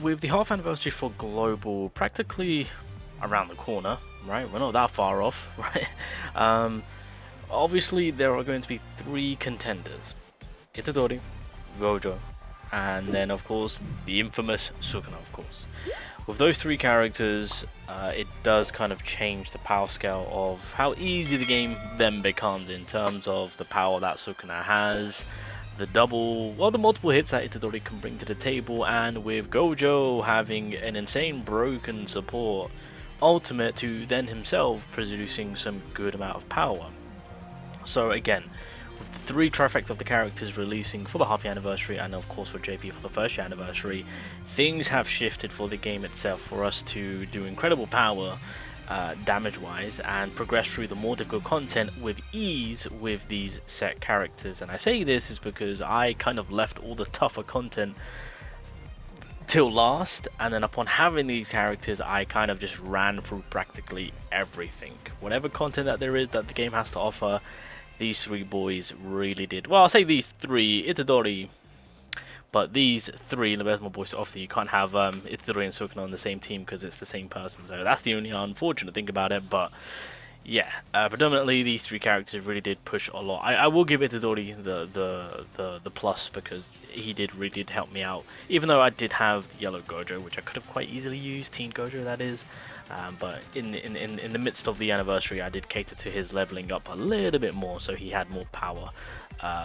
with the half anniversary for Global practically around the corner, right? We're not that far off, right? Obviously, there are going to be 3 contenders: Itadori, Gojo, and then, of course, the infamous Sukuna, of course. With those 3 characters, it does kind of change the power scale of how easy the game then becomes in terms of the power that Sukuna has, the multiple hits that Itadori can bring to the table, and with Gojo having an insane broken support ultimate to then himself producing some good amount of power. So again, with the 3 trifecta of the characters releasing for the half-year anniversary, and of course for JP for the first-year anniversary, things have shifted for the game itself for us to do incredible power damage-wise and progress through the more difficult content with ease with these set characters. And I say this is because I kind of left all the tougher content till last, and then upon having these characters I kind of just ran through practically everything. Whatever content that there is that the game has to offer, these 3 boys really did. Well, I'll say these 3, Itadori, but these 3 Libersmo boys, obviously you can't have Itadori and Sukuna on the same team because it's the same person, so that's the only unfortunate thing about it. But yeah, predominantly these 3 characters really did push a lot. I will give Itadori the plus because he really did help me out, even though I did have the yellow Gojo, which I could have quite easily used, Teen Gojo that is. But in the midst of the anniversary, I did cater to his leveling up a little bit more, so he had more power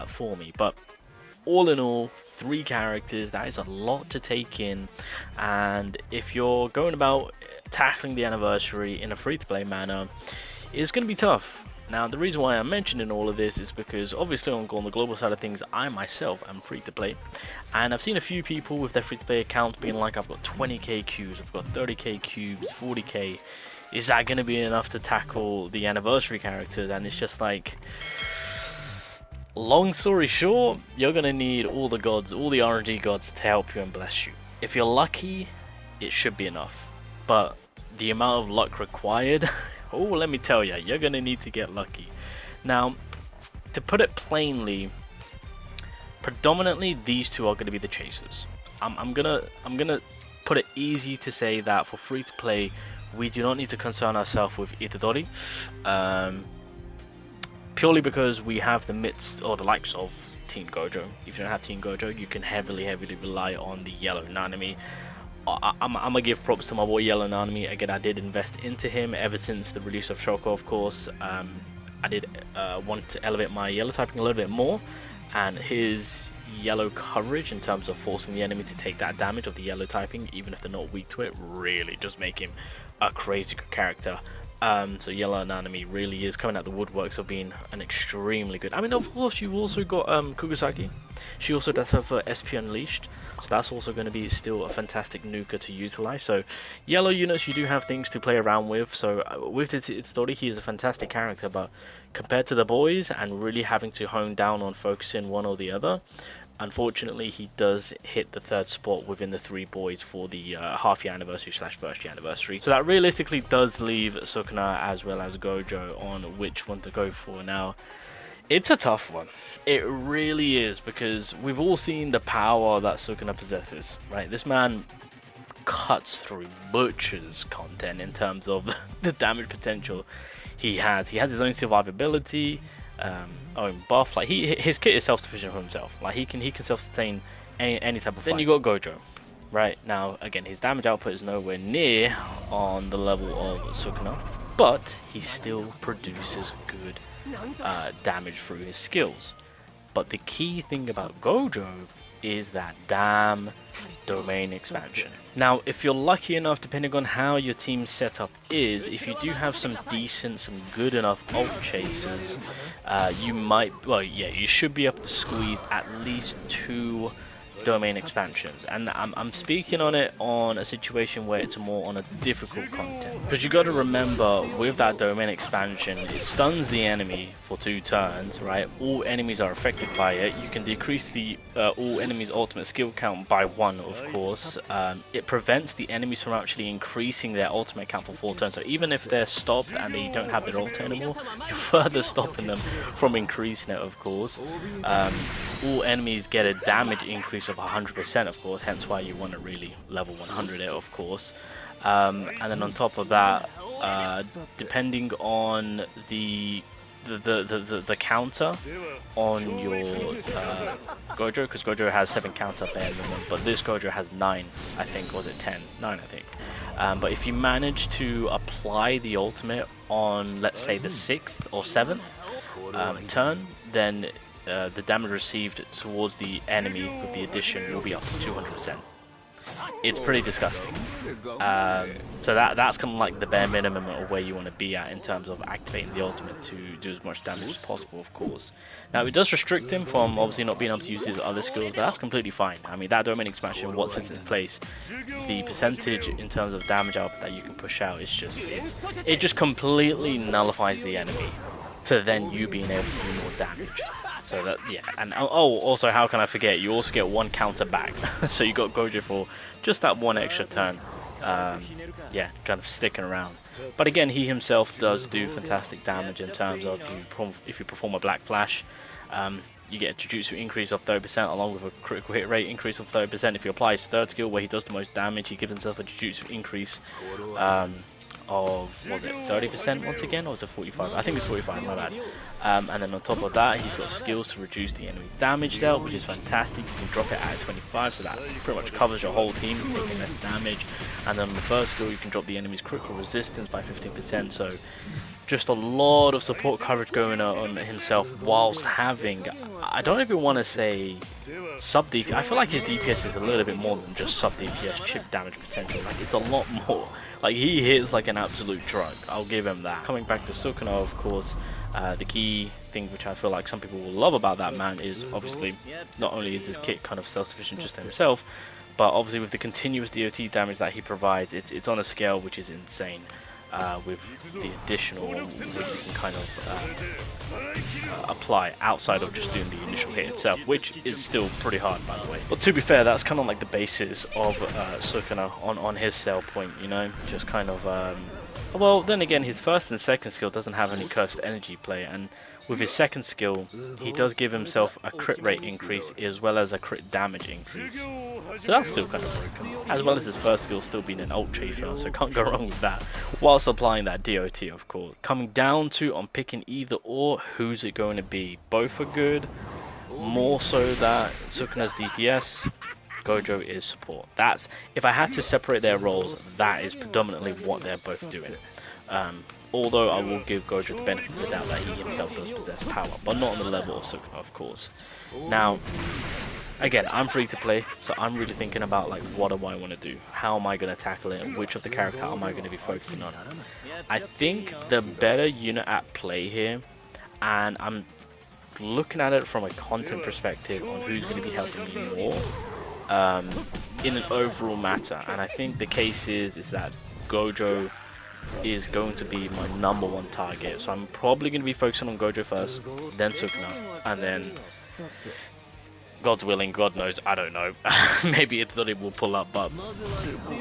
for me. But all in all, 3 characters, that is a lot to take in, and if you're going about tackling the anniversary in a free-to-play manner, it's going to be tough. Now, the reason why I'm mentioning all of this is because obviously on the global side of things, I myself am free to play, and I've seen a few people with their free to play accounts being like, I've got 20k cubes, I've got 30k cubes, 40k. Is that going to be enough to tackle the anniversary characters? And it's just like, long story short, you're going to need all the gods, all the RNG gods to help you and bless you. If you're lucky, it should be enough, but the amount of luck required, oh, let me tell you, you're gonna need to get lucky. Now, to put it plainly, predominantly these 2 are gonna be the chasers. I'm gonna put it easy to say that for free to play, we do not need to concern ourselves with Itadori, purely because we have the midst or the likes of Teen Gojo. If you don't have Teen Gojo, you can heavily rely on the yellow Nanami. I'm gonna give props to my boy Yellow Nanami. Again, I did invest into him ever since the release of Shoko, of course. I did want to elevate my yellow typing a little bit more, and his yellow coverage in terms of forcing the enemy to take that damage of the yellow typing, even if they're not weak to it, really does make him a crazy good character. So Yellow Nanami really is coming out the woodworks of being an extremely good. I mean, of course, you've also got Kugisaki. She also does have SP Unleashed, so that's also going to be still a fantastic nuker to utilize. So yellow units, you do have things to play around with. So with Itadori, he is a fantastic character, but compared to the boys and really having to hone down on focusing one or the other, unfortunately he does hit the 3rd spot within the 3 boys for the half-year anniversary / first-year anniversary. So that realistically does leave Sukuna as well as Gojo on which one to go for. Now, it's a tough one. It really is, because we've all seen the power that Sukuna possesses, right? This man cuts through, butchers content in terms of the damage potential he has. He has his own survivability, own buff. Like his kit is self-sufficient for himself. Like he can self-sustain any type of fight. Then you got Gojo, right? Now again, his damage output is nowhere near on the level of Sukuna, but he still produces good damage through his skills. But the key thing about Gojo is that damn domain expansion. Now, if you're lucky enough, depending on how your team setup is, if you do have some decent, some good enough ult chasers, you might, well, yeah, you should be able to squeeze at least 2 domain expansions. And I'm speaking on it on a situation where it's more on a difficult content, because you got to remember, with that domain expansion, it stuns the enemy for 2 turns, right? All enemies are affected by it. You can decrease the all enemies ultimate skill count by 1, of course. It prevents the enemies from actually increasing their ultimate count for 4 turns. So even if they're stopped and they don't have their ult anymore, you're further stopping them from increasing it, of course. All enemies get a damage increase of of 100%, of course, hence why you want to really level 100 it, of course. And then on top of that, depending on the counter on your Gojo, because Gojo has 7 counter bare minimum, but this Gojo has 9, I think. Was it 10? 9, I think. But if you manage to apply the ultimate on, let's say, the 6th or 7th turn, then the damage received towards the enemy with the addition will be up to 200%. It's pretty disgusting. So that's kind of like the bare minimum of where you want to be at in terms of activating the ultimate to do as much damage as possible, of course. Now, it does restrict him from obviously not being able to use his other skills, but that's completely fine. I mean, that domain expansion, what sits in place, the percentage in terms of damage output that you can push out is just, it just completely nullifies the enemy to then you being able to do more damage. So that, yeah, and oh, also, how can I forget, you also get 1 counter back. So you got Gojo for just that 1 extra turn. Yeah, kind of sticking around. But again, he himself does do fantastic damage in terms of if you perform a Black Flash, you get a Jujutsu increase of 30% along with a critical hit rate increase of 30%. If you apply his 3rd skill where he does the most damage, he gives himself a Jujutsu increase of, was it 30% once again, or was it 45? I think it's 45, my bad. And then on top of that, he's got skills to reduce the enemy's damage dealt, which is fantastic. You can drop it at 25, so that pretty much covers your whole team, taking less damage. And then on the 1st skill, you can drop the enemy's critical resistance by 15%. So just a lot of support coverage going on himself, whilst having, I don't even want to say sub DPS. I feel like his DPS is a little bit more than just sub DPS chip damage potential. Like, it's a lot more. Like, he hits like an absolute drug. I'll give him that. Coming back to Sukuna, of course, the key thing which I feel like some people will love about that man is obviously not only is his kit kind of self-sufficient just to himself, but obviously with the continuous DOT damage that he provides, it's on a scale which is insane. With the additional which you can kind of apply outside of just doing the initial hit itself, which is still pretty hard, by the way. But to be fair, that's kind of like the basis of Sukuna on his sell point, you know, just kind of well, then again, his 1st and 2nd skill doesn't have any cursed energy play, and with his 2nd skill, he does give himself a crit rate increase as well as a crit damage increase. So that's still kind of broken. As well as his 1st skill still being an ult chaser, so can't go wrong with that. Whilst applying that DOT, of course. Coming down to on picking either or, who's it going to be? Both are good. More so that Sukuna's DPS, Gojo is support. That's, if I had to separate their roles, that is predominantly what they're both doing. Although I will give Gojo the benefit of the doubt that he himself does possess power, but not on the level of Sukuna, of course. Now, again, I'm free to play, so I'm really thinking about, like, what do I want to do? How am I going to tackle it? And which of the character am I going to be focusing on? I think the better unit at play here, and I'm looking at it from a content perspective on who's going to be helping me more in an overall matter, and I think the case is that Gojo is going to be my #1 target, so I'm probably going to be focusing on Gojo first, then Sukuna, and then God's willing, God knows, I don't know. Maybe it's that it will pull up, but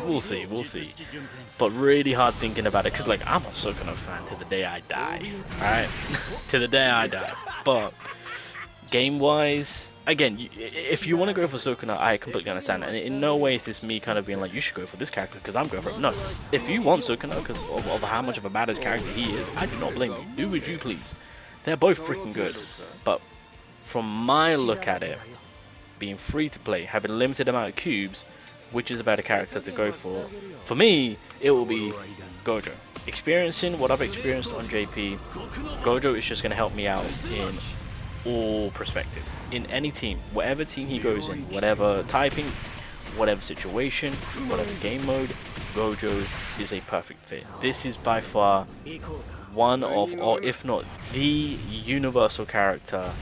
we'll see. But really hard thinking about it, because, like, I'm a Sukuna fan to the day I die, alright? To the day I die. But game-wise, again, if you want to go for Sukuna, I completely understand that. And in no way is this me kind of being like, you should go for this character because I'm going for it. No. If you want Sukuna because of how much of a badass character he is, I do not blame you. Do as you please. They're both freaking good. But from my look at it, being free to play, having a limited amount of cubes, which is a better character to go for me, it will be Gojo. Experiencing what I've experienced on JP, Gojo is just going to help me out in all perspectives. In any team, whatever team he goes in, whatever typing, whatever situation, whatever game mode, Gojo is a perfect fit. This is by far one of, or if not the universal character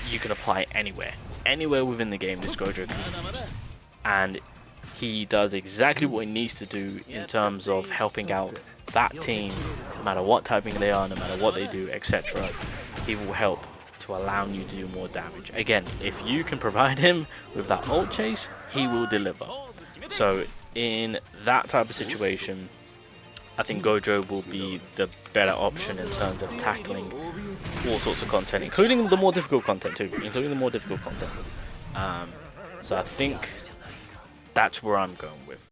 you can apply anywhere within the game. This Gojo can be used, and he does exactly what he needs to do in terms of helping out that team, no matter what typing they are, no matter what they do, etc. He will help to allow you to do more damage. Again, if you can provide him with that ult chase, he will deliver. So in that type of situation, I think Gojo will be the better option in terms of tackling all sorts of content, including the more difficult content too. So I think that's where I'm going with.